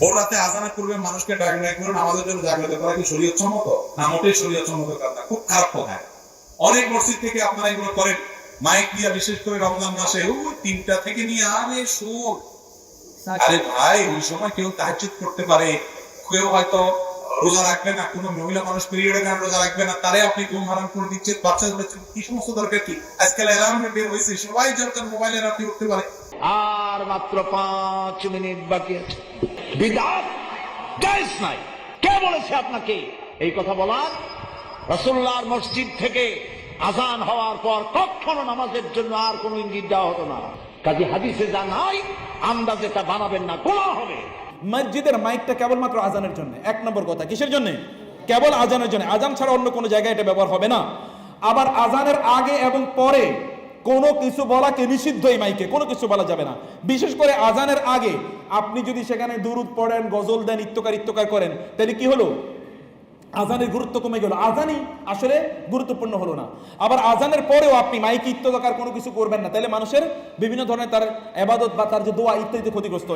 ভোর রাতে আজানের পূর্বে মানুষকে ডাকলে আমাদের জন্য জাগ্রত করা কি শরীয়ত সম্মত? না, মোটেই শরীয়ত সম্মত কাজ না, খুব খারাপ কথা। অনেক মসজিদ থেকে আপনারা এগুলো করেন, মাইক দিয়া, বিশেষ করে রমজান মাসে ওই 3টা থেকে নিয়ে আরে সুর। আরে ভাই, ওই সময় কেউ তাহাজ্জুদ করতে পারে, কেউ হয়তো রোজা রাখবে না, কোনো মহিলা মানুষ পিরিয়ডে গান রোজা রাখবে না, তারে আপনি ঘুম হারাম করে দিচ্ছেন। বাচ্চা কি সমস্ত দরকার কি? আজকাল অ্যালার্ম বের হয়েছে, সবাই যখন মোবাইলে রাখি উঠতে পারে। আর মাত্র 5 মিনিট বাকি আছে। বিদআত জায়েজ নাই। কে বলেছে আপনাকে এই কথা বলার? রাসূলুল্লাহর মসজিদ থেকে আযান হওয়ার পর কখনো নামাজের জন্য আর কোনো ইঙ্গিত দেওয়া হতো না। কাজী হাদিসে যা নাই আন্দাজে তা বানাবেন না, গুনাহ হবে। মসজিদের মাইকটা কেবলমাত্র আজানের জন্য। 1 নম্বর কথা, কিসের জন্য? কেবল আজানের জন্য। আজান ছাড়া অন্য কোনো জায়গায় এটা ব্যবহার হবে না। আবার আজানের আগে এবং পরে কোনো কিছু বলাকে নিষিদ্ধ, এই মাইকে কোনো কিছু বলা যাবে না। বিশেষ করে আজানের আগে আপনি যদি সেখানে দুরুদ পড়েন, গজল দেন, ইত্তকার করেন, তাহলে কি হলো? আজানের গুরুত্ব কমে গেল, আজানই আসলে গুরুত্বপূর্ণ হলো না। আবার আজানের পরেও আপনি মাইকে ইত্তকার কোনো কিছু করবেন না, তাহলে মানুষের বিভিন্ন ধরনের তার ইবাদত বা তার যে দোয়া ইত্যাদি ক্ষতিগ্রস্ত হয়।